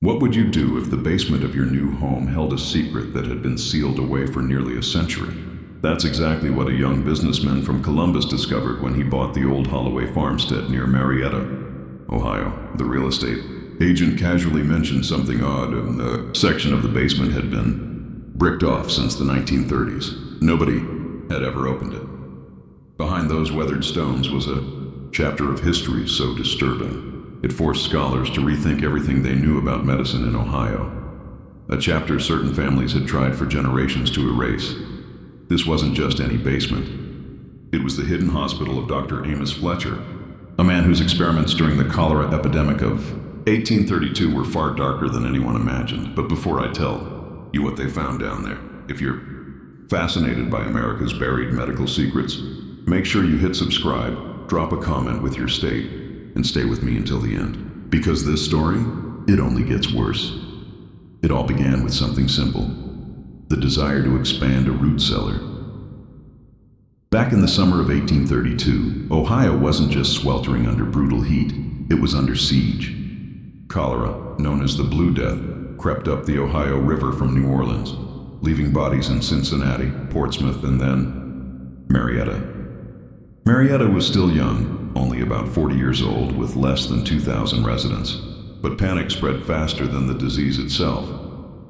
What would you do if the basement of your new home held a secret that had been sealed away for nearly a century? That's exactly what a young businessman from Columbus discovered when he bought the old Holloway farmstead near Marietta, Ohio. The real estate agent casually mentioned something odd, and a section of the basement had been bricked off since the 1930s. Nobody had ever opened it. Behind those weathered stones was a chapter of history so disturbing, it forced scholars to rethink everything they knew about medicine in Ohio. A chapter certain families had tried for generations to erase. This wasn't just any basement. It was the hidden hospital of Dr. Amos Fletcher, a man whose experiments during the cholera epidemic of 1832 were far darker than anyone imagined. But before I tell you what they found down there, if you're fascinated by America's buried medical secrets, make sure you hit subscribe, drop a comment with your state, and stay with me until the end. Because this story, it only gets worse. It all began with something simple: the desire to expand a root cellar. Back in the summer of 1832, Ohio wasn't just sweltering under brutal heat, it was under siege. Cholera, known as the Blue Death, crept up the Ohio River from New Orleans, leaving bodies in Cincinnati, Portsmouth, and then Marietta. Marietta was still young, only about 40 years old, with less than 2,000 residents. But panic spread faster than the disease itself.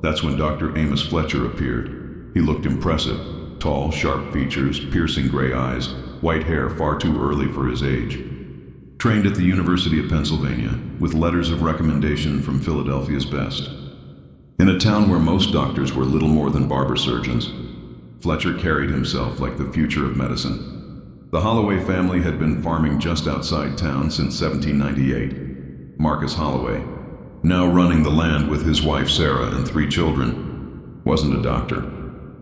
That's when Dr. Amos Fletcher appeared. He looked impressive: tall, sharp features, piercing gray eyes, white hair far too early for his age. Trained at the University of Pennsylvania, with letters of recommendation from Philadelphia's best. In a town where most doctors were little more than barber surgeons, Fletcher carried himself like the future of medicine. The Holloway family had been farming just outside town since 1798. Marcus Holloway, now running the land with his wife Sarah and 3 children, wasn't a doctor,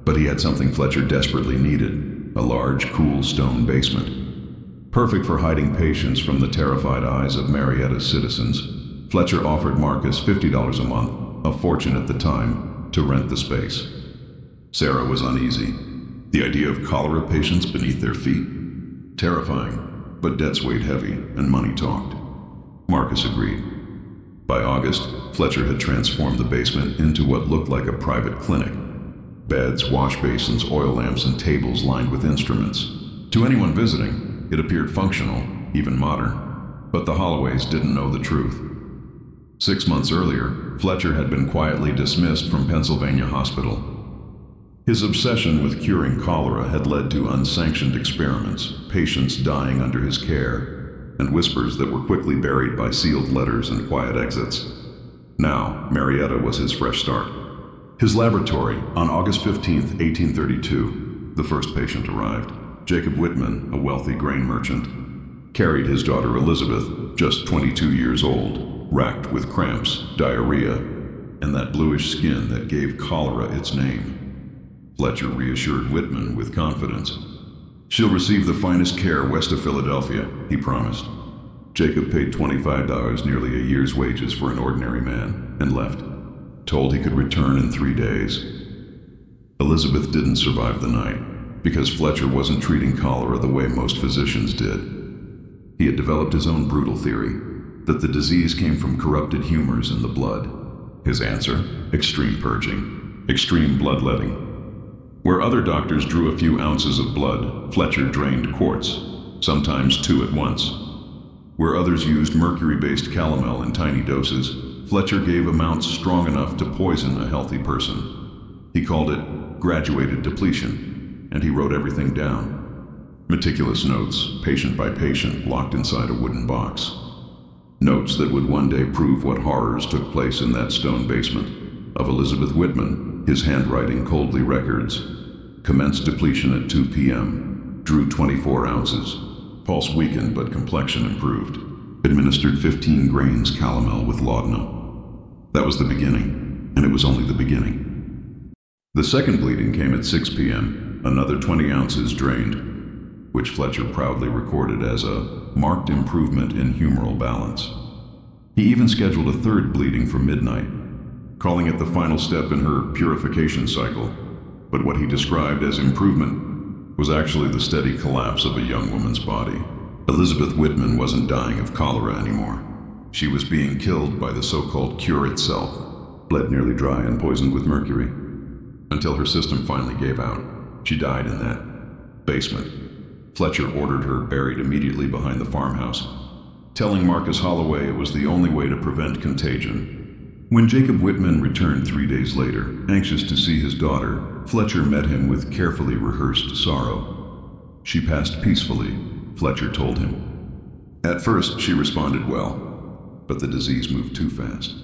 but he had something Fletcher desperately needed: a large, cool stone basement. Perfect for hiding patients from the terrified eyes of Marietta's citizens, Fletcher offered Marcus $50 a month, a fortune at the time, to rent the space. Sarah was uneasy. The idea of cholera patients beneath their feet? Terrifying, but debts weighed heavy and money talked. Marcus agreed. By August, Fletcher had transformed the basement into what looked like a private clinic. Beds, wash basins, oil lamps, and tables lined with instruments. To anyone visiting, it appeared functional, even modern. But the Holloways didn't know the truth. 6 months earlier, Fletcher had been quietly dismissed from Pennsylvania Hospital. His obsession with curing cholera had led to unsanctioned experiments, patients dying under his care, and whispers that were quickly buried by sealed letters and quiet exits. Now, Marietta was his fresh start. His laboratory, on August 15, 1832, the first patient arrived. Jacob Whitman, a wealthy grain merchant, carried his daughter Elizabeth, just 22 years old, racked with cramps, diarrhea, and that bluish skin that gave cholera its name. Fletcher reassured Whitman with confidence. "She'll receive the finest care west of Philadelphia," he promised. Jacob paid $25, nearly a year's wages for an ordinary man, and left, told he could return in 3 days. Elizabeth didn't survive the night, because Fletcher wasn't treating cholera the way most physicians did. He had developed his own brutal theory, that the disease came from corrupted humors in the blood. His answer? Extreme purging, extreme bloodletting. Where other doctors drew a few ounces of blood, Fletcher drained quarts, sometimes 2 at once. Where others used mercury-based calomel in tiny doses, Fletcher gave amounts strong enough to poison a healthy person. He called it graduated depletion, and he wrote everything down. Meticulous notes, patient by patient, locked inside a wooden box. Notes that would one day prove what horrors took place in that stone basement. Of Elizabeth Whitman, his handwriting coldly records: commenced depletion at 2 p.m., drew 24 ounces, pulse weakened but complexion improved, administered 15 grains calomel with laudanum. That was the beginning, and it was only the beginning. The second bleeding came at 6 p.m., another 20 ounces drained, which Fletcher proudly recorded as a marked improvement in humoral balance. He even scheduled a third bleeding for midnight, calling it the final step in her purification cycle. But what he described as improvement was actually the steady collapse of a young woman's body. Elizabeth Whitman wasn't dying of cholera anymore. She was being killed by the so-called cure itself. bled nearly dry and poisoned with mercury. Until her system finally gave out. She died in that basement. Fletcher ordered her buried immediately behind the farmhouse, telling Marcus Holloway it was the only way to prevent contagion. When Jacob Whitman returned 3 days later, anxious to see his daughter, Fletcher met him with carefully rehearsed sorrow. She passed peacefully, Fletcher told him. At first, she responded well, but the disease moved too fast.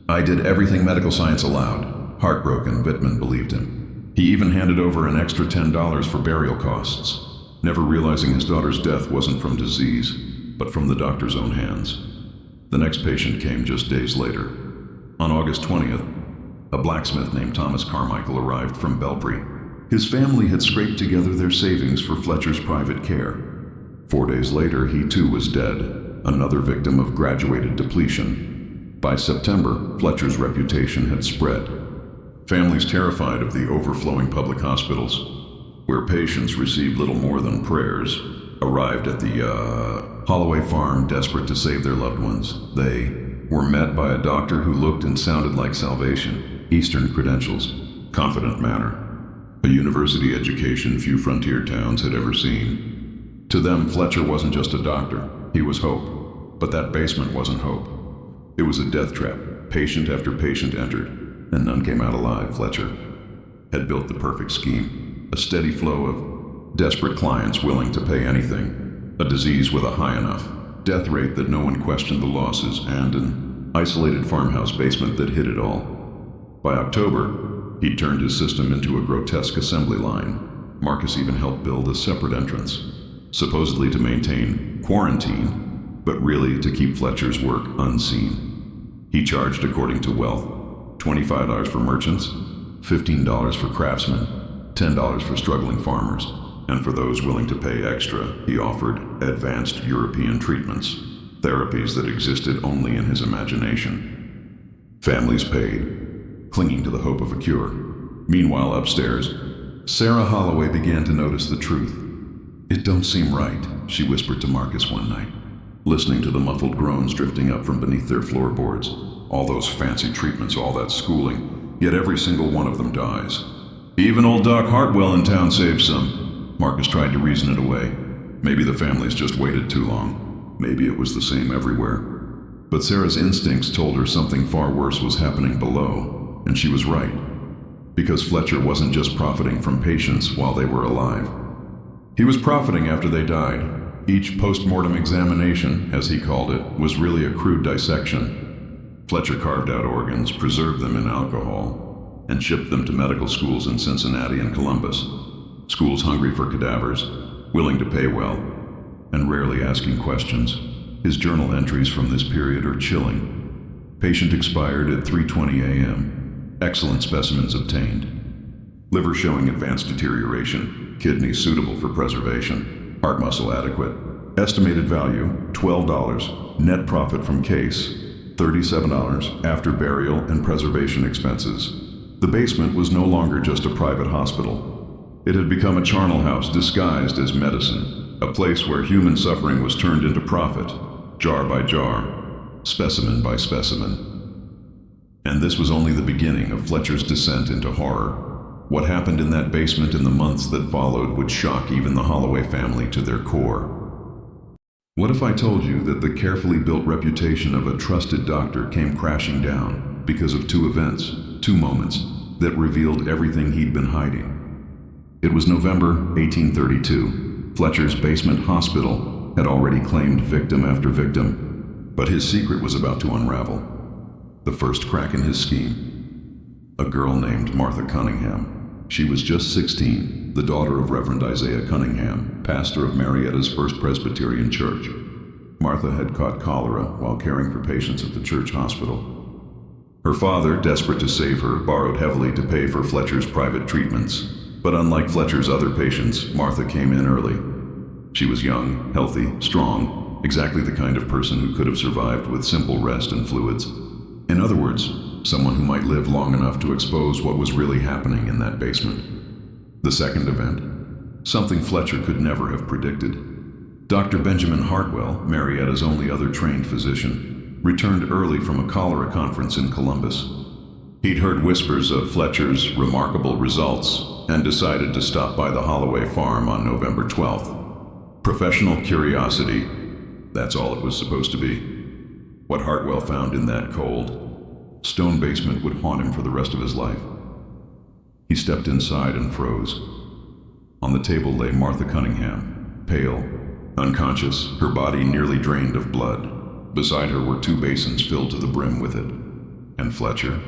I did everything medical science allowed. Heartbroken, Whitman believed him. He even handed over an extra $10 for burial costs, never realizing his daughter's death wasn't from disease, but from the doctor's own hands. The next patient came just days later. On August 20th, a blacksmith named Thomas Carmichael arrived from Belpre. His family had scraped together their savings for Fletcher's private care. 4 days later, he too was dead, another victim of graduated depletion. By September, Fletcher's reputation had spread. Families terrified of the overflowing public hospitals, where patients received little more than prayers, arrived at the Holloway farm desperate to save their loved ones. They were met by a doctor who looked and sounded like salvation, Eastern credentials, confident manner, a university education few frontier towns had ever seen. To them, Fletcher wasn't just a doctor, he was hope. But that basement wasn't hope. It was a death trap. Patient after patient entered, and none came out alive. Fletcher had built the perfect scheme, a steady flow of desperate clients willing to pay anything, a disease with a high enough death rate that no one questioned the losses, and an isolated farmhouse basement that hid it all. By October, he'd turned his system into a grotesque assembly line. Marcus even helped build a separate entrance, supposedly to maintain quarantine, but really to keep Fletcher's work unseen. He charged according to wealth, $25 for merchants, $15 for craftsmen, $10 for struggling farmers, and for those willing to pay extra, he offered advanced European treatments, therapies that existed only in his imagination. Families paid, clinging to the hope of a cure. Meanwhile, upstairs, Sarah Holloway began to notice the truth. "It don't seem right," she whispered to Marcus one night, listening to the muffled groans drifting up from beneath their floorboards. All those fancy treatments, all that schooling, yet every single one of them dies. Even old Doc Hartwell in town saved some. Marcus tried to reason it away. Maybe the families just waited too long. Maybe it was the same everywhere. But Sarah's instincts told her something far worse was happening below, and she was right. Because Fletcher wasn't just profiting from patients while they were alive. He was profiting after they died. Each post-mortem examination, as he called it, was really a crude dissection. Fletcher carved out organs, preserved them in alcohol, and shipped them to medical schools in Cincinnati and Columbus. Schools hungry for cadavers, willing to pay well, and rarely asking questions. His journal entries from this period are chilling. Patient expired at 3:20 a.m. Excellent specimens obtained. Liver showing advanced deterioration. Kidneys suitable for preservation. Heart muscle adequate. Estimated value, $12. Net profit from case, $37 after burial and preservation expenses. The basement was no longer just a private hospital. It had become a charnel house disguised as medicine, a place where human suffering was turned into profit, jar by jar, specimen by specimen. And this was only the beginning of Fletcher's descent into horror. What happened in that basement in the months that followed would shock even the Holloway family to their core. What if I told you that the carefully built reputation of a trusted doctor came crashing down because of two events, two moments, that revealed everything he'd been hiding? It was November 1832. Fletcher's basement hospital had already claimed victim after victim, but his secret was about to unravel. The first crack in his scheme. A girl named Martha Cunningham. She was just 16, the daughter of Reverend Isaiah Cunningham, pastor of Marietta's First Presbyterian Church. Martha had caught cholera while caring for patients at the church hospital. Her father, desperate to save her, borrowed heavily to pay for Fletcher's private treatments. But unlike Fletcher's other patients, Martha came in early. She was young, healthy, strong, exactly the kind of person who could have survived with simple rest and fluids. In other words, someone who might live long enough to expose what was really happening in that basement. The second event, something Fletcher could never have predicted. Dr. Benjamin Hartwell, Marietta's only other trained physician, returned early from a cholera conference in Columbus. He'd heard whispers of Fletcher's remarkable results and decided to stop by the Holloway farm on November 12th. Professional curiosity, that's all it was supposed to be. What Hartwell found in that cold, stone basement would haunt him for the rest of his life. He stepped inside and froze. On the table lay Martha Cunningham, pale, unconscious, her body nearly drained of blood. Beside her were 2 basins filled to the brim with it. And Fletcher?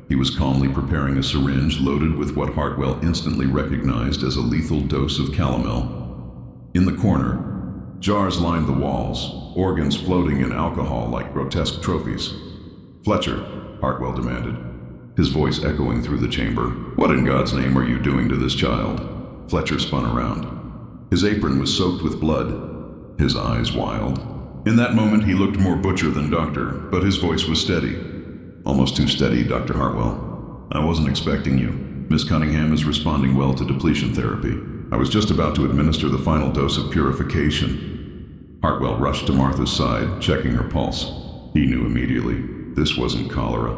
He was calmly preparing a syringe loaded with what Hartwell instantly recognized as a lethal dose of calomel. In the corner, jars lined the walls, organs floating in alcohol like grotesque trophies. "Fletcher," Hartwell demanded, his voice echoing through the chamber. "What in God's name are you doing to this child?" Fletcher spun around. His apron was soaked with blood, his eyes wild. In that moment he looked more butcher than doctor, but his voice was steady. "Almost too steady, Dr. Hartwell. I wasn't expecting you. Miss Cunningham is responding well to depletion therapy. I was just about to administer the final dose of purification." Hartwell rushed to Martha's side, checking her pulse. He knew immediately. This wasn't cholera.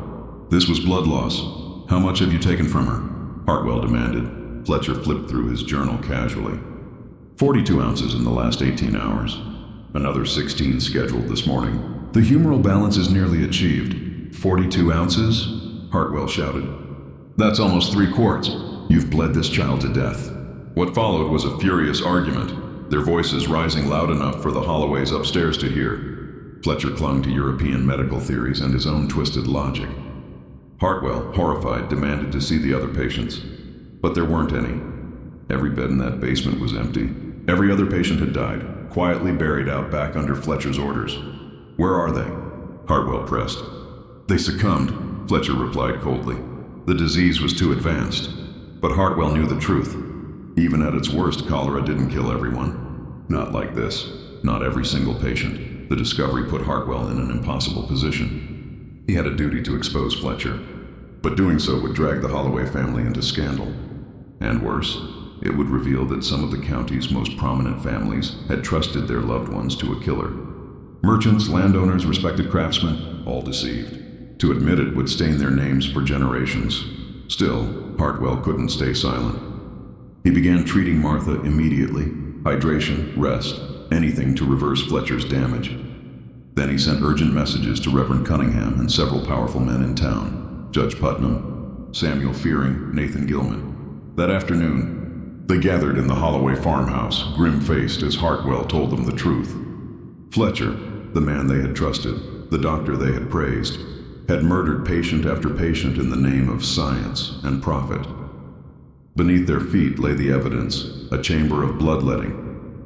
This was blood loss. "How much have you taken from her?" Hartwell demanded. Fletcher flipped through his journal casually. 42 ounces in the last 18 hours. Another 16 scheduled this morning. "The humoral balance is nearly achieved." 42 ounces? Hartwell shouted. "That's almost 3 quarts. You've bled this child to death." What followed was a furious argument, their voices rising loud enough for the Holloways upstairs to hear. Fletcher clung to European medical theories and his own twisted logic. Hartwell, horrified, demanded to see the other patients. But there weren't any. Every bed in that basement was empty. Every other patient had died, quietly buried out back under Fletcher's orders. "Where are they?" Hartwell pressed. "They succumbed," Fletcher replied coldly. The disease was too advanced. But Hartwell knew the truth. Even at its worst, cholera didn't kill everyone. Not like this. Not every single patient. The discovery put Hartwell in an impossible position. He had a duty to expose Fletcher. But doing so would drag the Holloway family into scandal. And worse, it would reveal that some of the county's most prominent families had trusted their loved ones to a killer. Merchants, landowners, respected craftsmen, all deceived. To admit it would stain their names for generations. Still, Hartwell couldn't stay silent. He began treating Martha immediately. Hydration, rest, anything to reverse Fletcher's damage. Then he sent urgent messages to Reverend Cunningham and several powerful men in town. Judge Putnam, Samuel Fearing, Nathan Gilman. That afternoon, they gathered in the Holloway farmhouse, grim-faced as Hartwell told them the truth. Fletcher, the man they had trusted, the doctor they had praised, had murdered patient after patient in the name of science and profit. Beneath their feet lay the evidence, a chamber of bloodletting,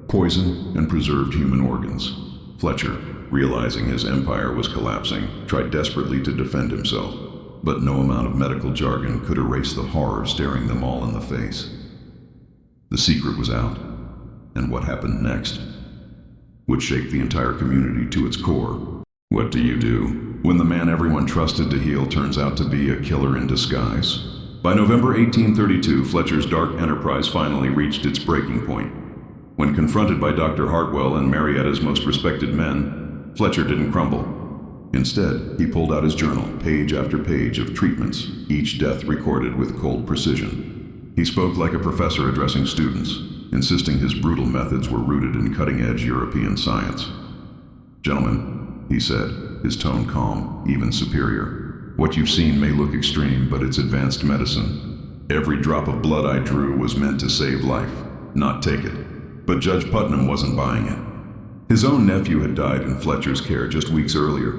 poison and preserved human organs. Fletcher, realizing his empire was collapsing, tried desperately to defend himself. But no amount of medical jargon could erase the horror staring them all in the face. The secret was out, and what happened next would shake the entire community to its core. What do you do when the man everyone trusted to heal turns out to be a killer in disguise? By November 1832, Fletcher's dark enterprise finally reached its breaking point. When confronted by Dr. Hartwell and Marietta's most respected men, Fletcher didn't crumble. Instead, he pulled out his journal, page after page of treatments, each death recorded with cold precision. He spoke like a professor addressing students, insisting his brutal methods were rooted in cutting-edge European science. "Gentlemen," he said, his tone calm, even superior, "what you've seen may look extreme, but it's advanced medicine. Every drop of blood I drew was meant to save life, not take it." But Judge Putnam wasn't buying it. His own nephew had died in Fletcher's care just weeks earlier.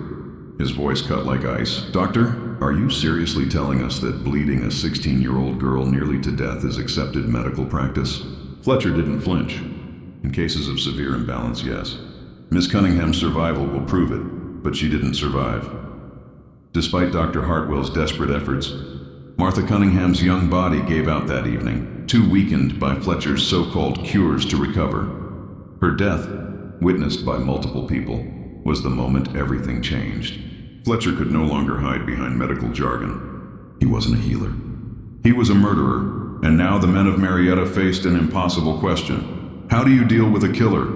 His voice cut like ice. "Doctor, are you seriously telling us that bleeding a 16-year-old girl nearly to death is accepted medical practice?" Fletcher didn't flinch. "In cases of severe imbalance, yes. Miss Cunningham's survival will prove it, but she didn't survive." Despite Dr. Hartwell's desperate efforts, Martha Cunningham's young body gave out that evening, too weakened by Fletcher's so-called cures to recover. Her death, witnessed by multiple people, was the moment everything changed. Fletcher could no longer hide behind medical jargon. He wasn't a healer. He was a murderer, and now the men of Marietta faced an impossible question. How do you deal with a killer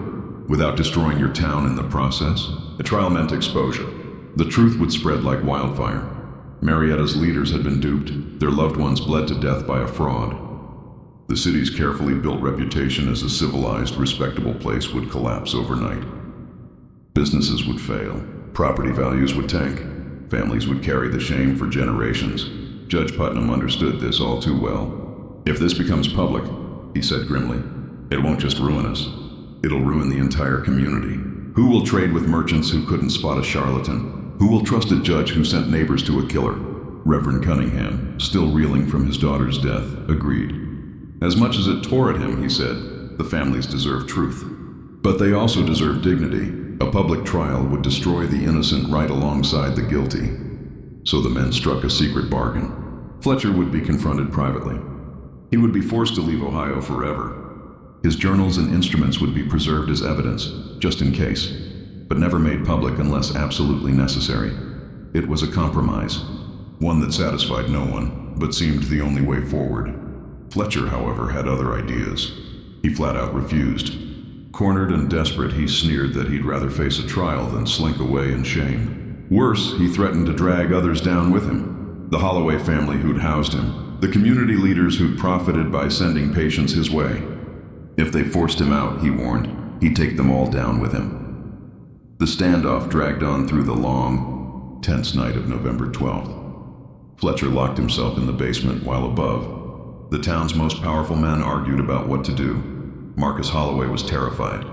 without destroying your town in the process? A trial meant exposure. The truth would spread like wildfire. Marietta's leaders had been duped, their loved ones bled to death by a fraud. The city's carefully built reputation as a civilized, respectable place would collapse overnight. Businesses would fail, property values would tank, families would carry the shame for generations. Judge Putnam understood this all too well. "If this becomes public," he said grimly, "it won't just ruin us. It'll ruin the entire community. Who will trade with merchants who couldn't spot a charlatan? Who will trust a judge who sent neighbors to a killer?" Reverend Cunningham, still reeling from his daughter's death, agreed. As much as it tore at him, he said, the families deserve truth. But they also deserve dignity. A public trial would destroy the innocent right alongside the guilty. So the men struck a secret bargain. Fletcher would be confronted privately. He would be forced to leave Ohio forever. His journals and instruments would be preserved as evidence, just in case, but never made public unless absolutely necessary. It was a compromise, one that satisfied no one, but seemed the only way forward. Fletcher, however, had other ideas. He flat out refused. Cornered and desperate, he sneered that he'd rather face a trial than slink away in shame. Worse, he threatened to drag others down with him. The Holloway family who'd housed him, the community leaders who'd profited by sending patients his way. If they forced him out, he warned, he'd take them all down with him. The standoff dragged on through the long, tense night of November 12th. Fletcher locked himself in the basement while above, the town's most powerful men argued about what to do. Marcus Holloway was terrified.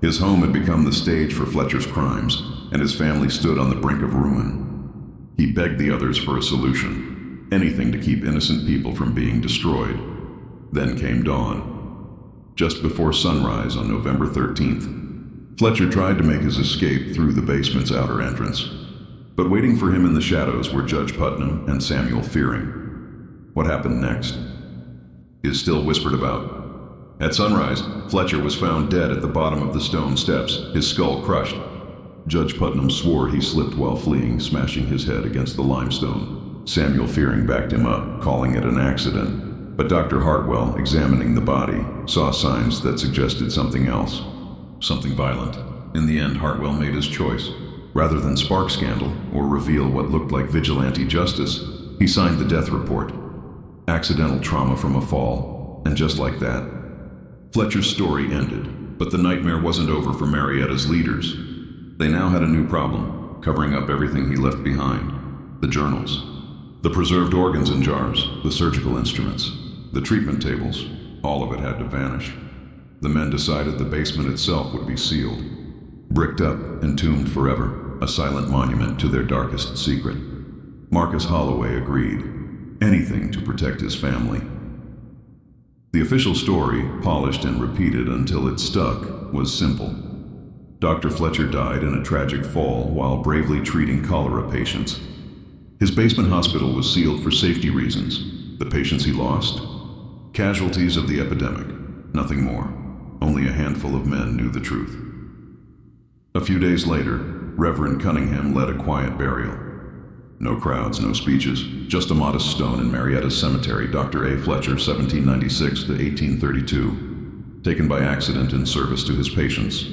His home had become the stage for Fletcher's crimes, and his family stood on the brink of ruin. He begged the others for a solution, anything to keep innocent people from being destroyed. Then came dawn. Just before sunrise on November 13th, Fletcher tried to make his escape through the basement's outer entrance. But waiting for him in the shadows were Judge Putnam and Samuel Fearing. What happened next is still whispered about. At sunrise, Fletcher was found dead at the bottom of the stone steps, his skull crushed. Judge Putnam swore he slipped while fleeing, smashing his head against the limestone. Samuel Fearing backed him up, calling it an accident. But Dr. Hartwell, examining the body, saw signs that suggested something else. Something violent. In the end, Hartwell made his choice. Rather than spark scandal, or reveal what looked like vigilante justice, he signed the death report. Accidental trauma from a fall, and just like that, Fletcher's story ended. But the nightmare wasn't over for Marietta's leaders. They now had a new problem, covering up everything he left behind. The journals, the preserved organs in jars, the surgical instruments, the treatment tables, all of it had to vanish. The men decided the basement itself would be sealed, bricked up, entombed forever, a silent monument to their darkest secret. Marcus Holloway agreed. Anything to protect his family. The official story, polished and repeated until it stuck, was simple. Dr. Fletcher died in a tragic fall while bravely treating cholera patients. His basement hospital was sealed for safety reasons. The patients he lost? Casualties of the epidemic. Nothing more. Only a handful of men knew the truth. A few days later, Reverend Cunningham led a quiet burial. No crowds, no speeches, just a modest stone in Marietta's cemetery, Dr. A. Fletcher, 1796 to 1832, taken by accident in service to his patients.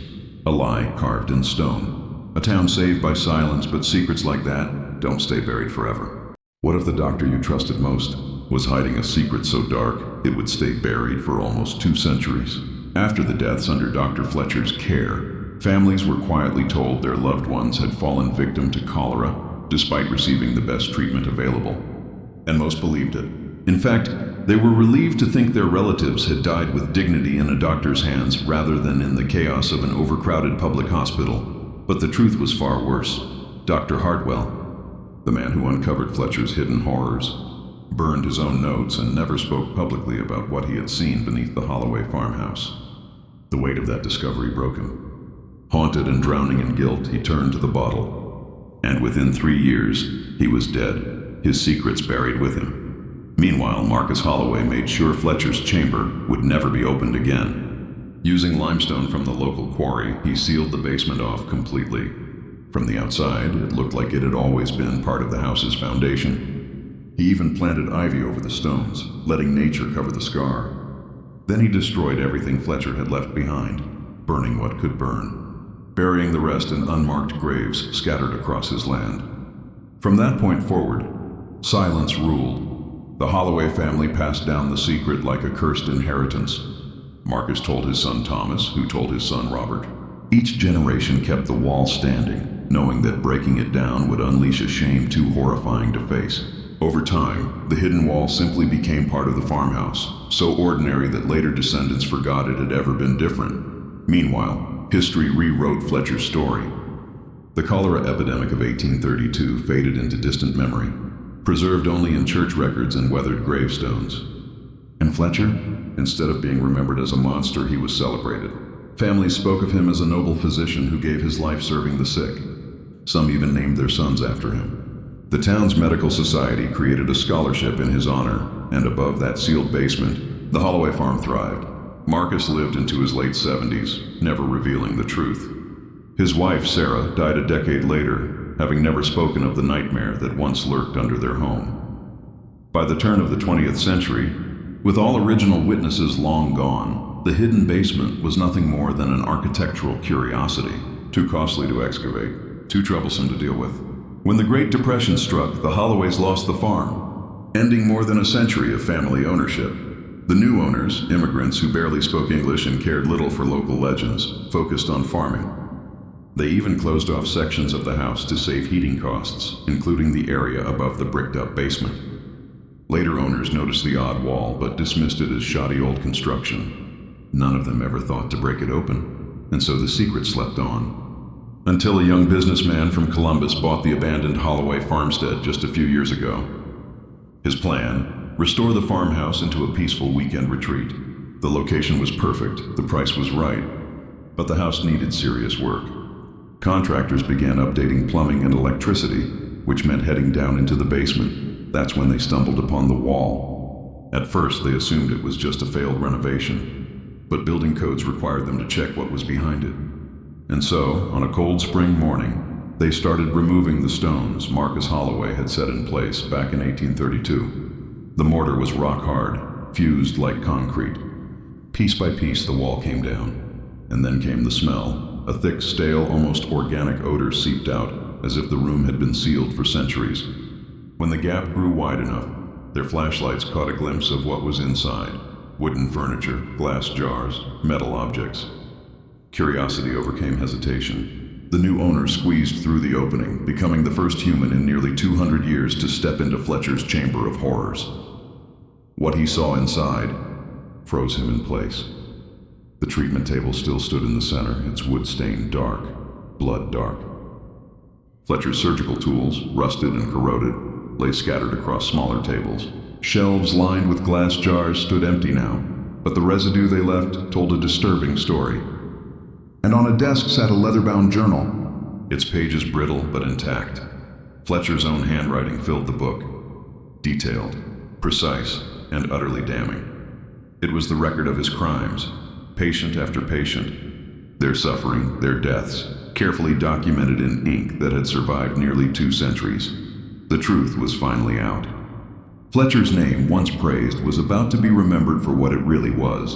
A lie carved in stone. A town saved by silence, but secrets like that don't stay buried forever. What if the doctor you trusted most was hiding a secret so dark it would stay buried for almost 2 centuries? After the deaths under Dr. Fletcher's care, families were quietly told their loved ones had fallen victim to cholera, despite receiving the best treatment available. And most believed it. In fact, they were relieved to think their relatives had died with dignity in a doctor's hands rather than in the chaos of an overcrowded public hospital. But the truth was far worse. Dr. Hartwell, the man who uncovered Fletcher's hidden horrors, burned his own notes and never spoke publicly about what he had seen beneath the Holloway farmhouse. The weight of that discovery broke him. Haunted and drowning in guilt, he turned to the bottle. And within 3 years, he was dead, his secrets buried with him. Meanwhile, Marcus Holloway made sure Fletcher's chamber would never be opened again. Using limestone from the local quarry, he sealed the basement off completely. From the outside, it looked like it had always been part of the house's foundation. He even planted ivy over the stones, letting nature cover the scar. Then he destroyed everything Fletcher had left behind, burning what could burn, burying the rest in unmarked graves scattered across his land. From that point forward, Silence ruled. The Holloway family passed down the secret like a cursed inheritance. Marcus told his son Thomas, who told his son Robert. Each generation kept the wall standing, knowing that breaking it down would unleash a shame too horrifying to face. Over time, the hidden wall simply became part of the farmhouse, so ordinary that later descendants forgot it had ever been different. Meanwhile, history rewrote Fletcher's story. The cholera epidemic of 1832 faded into distant memory, preserved only in church records and weathered gravestones. And Fletcher? Instead of being remembered as a monster, he was celebrated. Families spoke of him as a noble physician who gave his life serving the sick. Some even named their sons after him. The town's medical society created a scholarship in his honor, and above that sealed basement, the Holloway farm thrived. Marcus lived into his late 70s, never revealing the truth. His wife, Sarah, died a decade later, having never spoken of the nightmare that once lurked under their home. By the turn of the 20th century, with all original witnesses long gone, the hidden basement was nothing more than an architectural curiosity, too costly to excavate, too troublesome to deal with. When the Great Depression struck, the Holloways lost the farm, ending more than a century of family ownership. The new owners, immigrants who barely spoke English and cared little for local legends, focused on farming. They even closed off sections of the house to save heating costs, including the area above the bricked-up basement. Later owners noticed the odd wall, but dismissed it as shoddy old construction. None of them ever thought to break it open, and so the secret slept on. Until a young businessman from Columbus bought the abandoned Holloway farmstead just a few years ago. His plan: restore the farmhouse into a peaceful weekend retreat. The location was perfect, the price was right, but the house needed serious work. Contractors began updating plumbing and electricity, which meant heading down into the basement. That's when they stumbled upon the wall. At first, they assumed it was just a failed renovation, but building codes required them to check what was behind it. And so, on a cold spring morning, they started removing the stones Marcus Holloway had set in place back in 1832. The mortar was rock hard, fused like concrete. Piece by piece, the wall came down, and then came the smell. A thick, stale, almost organic odor seeped out, as if the room had been sealed for centuries. When the gap grew wide enough, their flashlights caught a glimpse of what was inside: wooden furniture, glass jars, metal objects. Curiosity overcame hesitation. The new owner squeezed through the opening, becoming the first human in nearly 200 years to step into Fletcher's chamber of horrors. What he saw inside froze him in place. The treatment table still stood in the center, its wood stained dark, blood dark. Fletcher's surgical tools, rusted and corroded, lay scattered across smaller tables. Shelves lined with glass jars stood empty now, but the residue they left told a disturbing story. And on a desk sat a leather-bound journal, its pages brittle but intact. Fletcher's own handwriting filled the book, detailed, precise, and utterly damning. It was the record of his crimes, patient after patient, their suffering, their deaths, carefully documented in ink that had survived nearly 2 centuries. The truth was finally out. Fletcher's name, once praised, was about to be remembered for what it really was: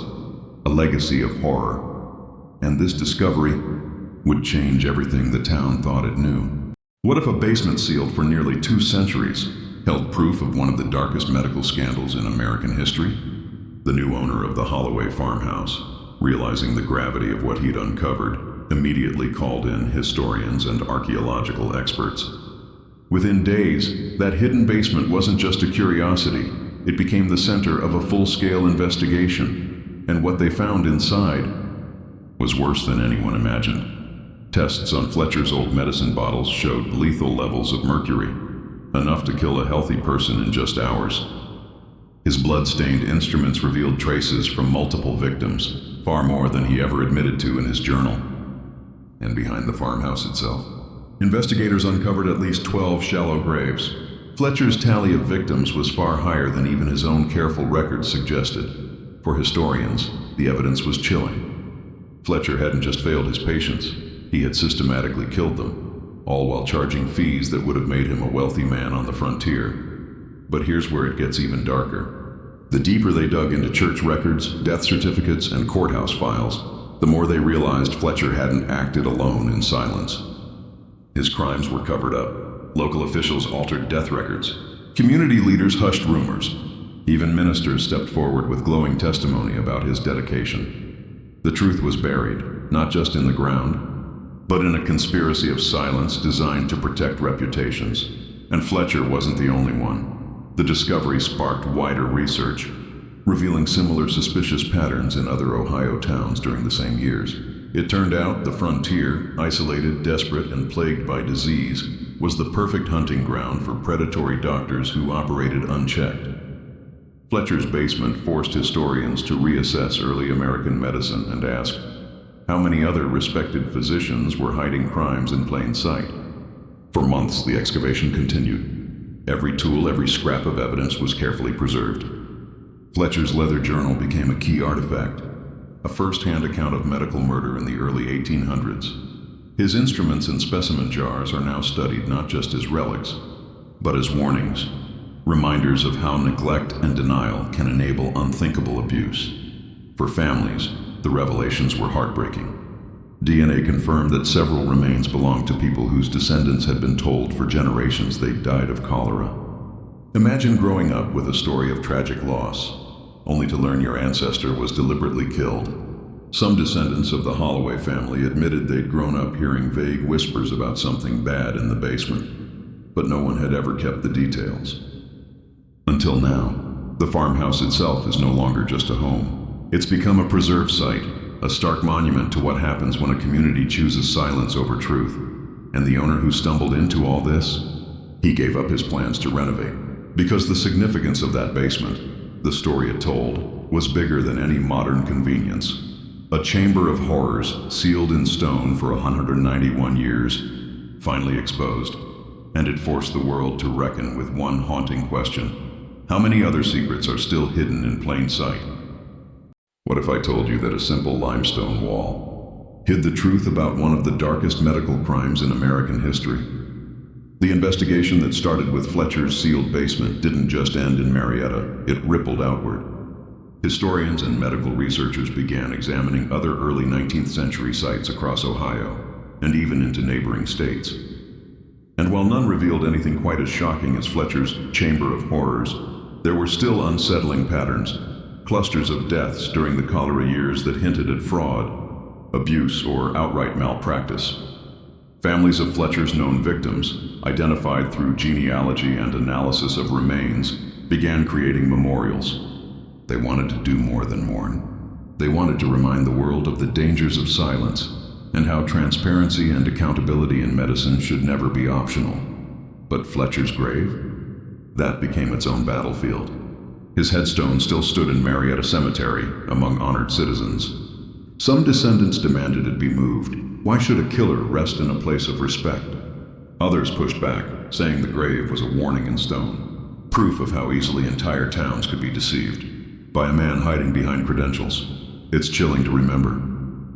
a legacy of horror. And this discovery would change everything the town thought it knew. What if a basement sealed for nearly 2 centuries held proof of one of the darkest medical scandals in American history? The new owner of the Holloway farmhouse, realizing the gravity of what he'd uncovered, immediately called in historians and archaeological experts. Within days, that hidden basement wasn't just a curiosity. It became the center of a full-scale investigation, and what they found inside was worse than anyone imagined. Tests on Fletcher's old medicine bottles showed lethal levels of mercury, enough to kill a healthy person in just hours. His blood-stained instruments revealed traces from multiple victims, far more than he ever admitted to in his journal. And behind the farmhouse itself, investigators uncovered at least 12 shallow graves. Fletcher's tally of victims was far higher than even his own careful records suggested. For historians, the evidence was chilling. Fletcher hadn't just failed his patients, he had systematically killed them, all while charging fees that would have made him a wealthy man on the frontier. But here's where it gets even darker. The deeper they dug into church records, death certificates, and courthouse files, the more they realized Fletcher hadn't acted alone in silence. His crimes were covered up. Local officials altered death records, Community leaders hushed rumors. Even ministers stepped forward with glowing testimony about his dedication. The truth was buried, not just in the ground, but in a conspiracy of silence designed to protect reputations. And Fletcher wasn't the only one. The discovery sparked wider research, revealing similar suspicious patterns in other Ohio towns during the same years. It turned out the frontier, isolated, desperate, and plagued by disease, was the perfect hunting ground for predatory doctors who operated unchecked. Fletcher's basement forced historians to reassess early American medicine and ask, how many other respected physicians were hiding crimes in plain sight? For months, the excavation continued. Every tool, every scrap of evidence was carefully preserved. Fletcher's leather journal became a key artifact, a first-hand account of medical murder in the early 1800s. His instruments and specimen jars are now studied not just as relics, but as warnings, reminders of how neglect and denial can enable unthinkable abuse. For families, the revelations were heartbreaking. DNA confirmed that several remains belonged to people whose descendants had been told for generations they died of cholera. Imagine growing up with a story of tragic loss, only to learn your ancestor was deliberately killed. Some descendants of the Holloway family admitted they'd grown up hearing vague whispers about something bad in the basement, but no one had ever kept the details. Until now, the farmhouse itself is no longer just a home. It's become a preserved site, a stark monument to what happens when a community chooses silence over truth. And the owner who stumbled into all this, he gave up his plans to renovate. Because the significance of that basement, the story it told, was bigger than any modern convenience. A chamber of horrors sealed in stone for 191 years, finally exposed. And it forced the world to reckon with one haunting question. How many other secrets are still hidden in plain sight? What if I told you that a simple limestone wall hid the truth about one of the darkest medical crimes in American history? The investigation that started with Fletcher's sealed basement didn't just end in Marietta, it rippled outward. Historians and medical researchers began examining other early 19th century sites across Ohio, and even into neighboring states. And while none revealed anything quite as shocking as Fletcher's Chamber of Horrors, there were still unsettling patterns, clusters of deaths during the cholera years that hinted at fraud, abuse, or outright malpractice. Families of Fletcher's known victims, identified through genealogy and analysis of remains, began creating memorials. They wanted to do more than mourn. They wanted to remind the world of the dangers of silence and how transparency and accountability in medicine should never be optional. But Fletcher's grave? That became its own battlefield. His headstone still stood in Marietta Cemetery among honored citizens. Some descendants demanded it be moved. Why should a killer rest in a place of respect? Others pushed back, saying the grave was a warning in stone, proof of how easily entire towns could be deceived by a man hiding behind credentials. It's chilling to remember.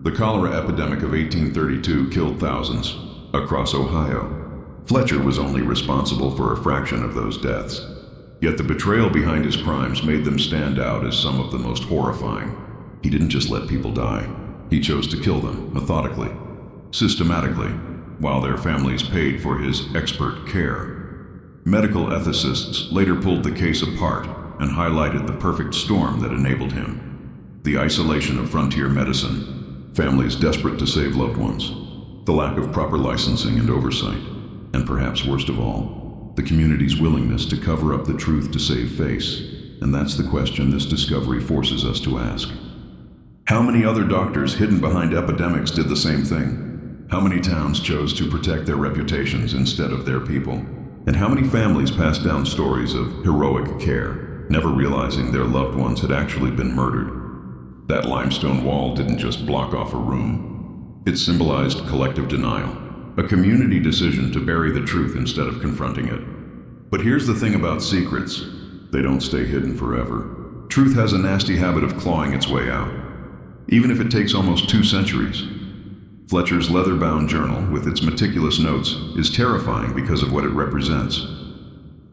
The cholera epidemic of 1832 killed thousands across Ohio. Fletcher was only responsible for a fraction of those deaths. Yet the betrayal behind his crimes made them stand out as some of the most horrifying. He didn't just let people die. He chose to kill them methodically, systematically, while their families paid for his expert care. Medical ethicists later pulled the case apart and highlighted the perfect storm that enabled him. The isolation of frontier medicine, families desperate to save loved ones, the lack of proper licensing and oversight, and perhaps worst of all, the community's willingness to cover up the truth to save face. And that's the question this discovery forces us to ask. How many other doctors hidden behind epidemics did the same thing? How many towns chose to protect their reputations instead of their people? And how many families passed down stories of heroic care, never realizing their loved ones had actually been murdered? That limestone wall didn't just block off a room. It symbolized collective denial, a community decision to bury the truth instead of confronting it. But here's the thing about secrets. They don't stay hidden forever. Truth has a nasty habit of clawing its way out, even if it takes almost 2 centuries. Fletcher's leather-bound journal, with its meticulous notes, is terrifying because of what it represents.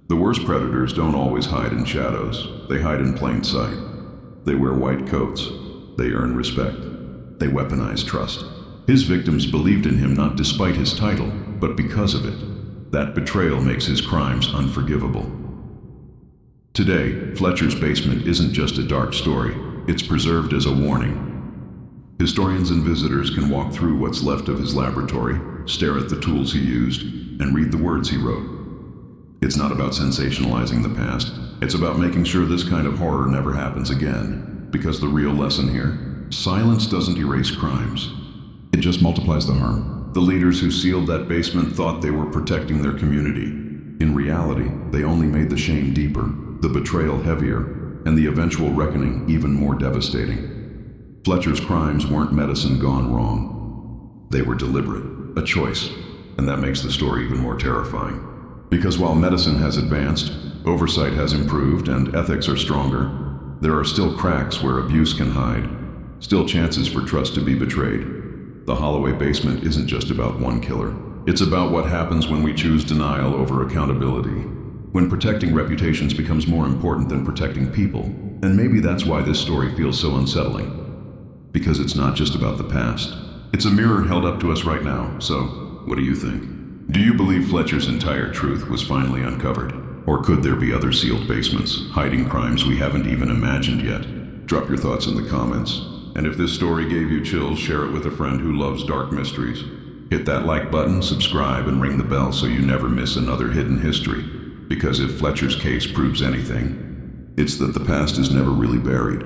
The worst predators don't always hide in shadows. They hide in plain sight. They wear white coats. They earn respect. They weaponize trust. His victims believed in him not despite his title, but because of it. That betrayal makes his crimes unforgivable. Today, Fletcher's basement isn't just a dark story, it's preserved as a warning. Historians and visitors can walk through what's left of his laboratory, stare at the tools he used, and read the words he wrote. It's not about sensationalizing the past, it's about making sure this kind of horror never happens again. Because the real lesson here, silence doesn't erase crimes. It just multiplies the harm. The leaders who sealed that basement thought they were protecting their community. In reality, they only made the shame deeper, the betrayal heavier, and the eventual reckoning even more devastating. Fletcher's crimes weren't medicine gone wrong. They were deliberate, a choice, and that makes the story even more terrifying. Because while medicine has advanced, oversight has improved, and ethics are stronger, there are still cracks where abuse can hide, still chances for trust to be betrayed. The Holloway basement isn't just about one killer. It's about what happens when we choose denial over accountability. When protecting reputations becomes more important than protecting people. And maybe that's why this story feels so unsettling. Because it's not just about the past. It's a mirror held up to us right now, so what do you think? Do you believe Fletcher's entire truth was finally uncovered? Or could there be other sealed basements, hiding crimes we haven't even imagined yet? Drop your thoughts in the comments. And if this story gave you chills, share it with a friend who loves dark mysteries. Hit that like button, subscribe, and ring the bell so you never miss another hidden history. Because if Fletcher's case proves anything, it's that the past is never really buried.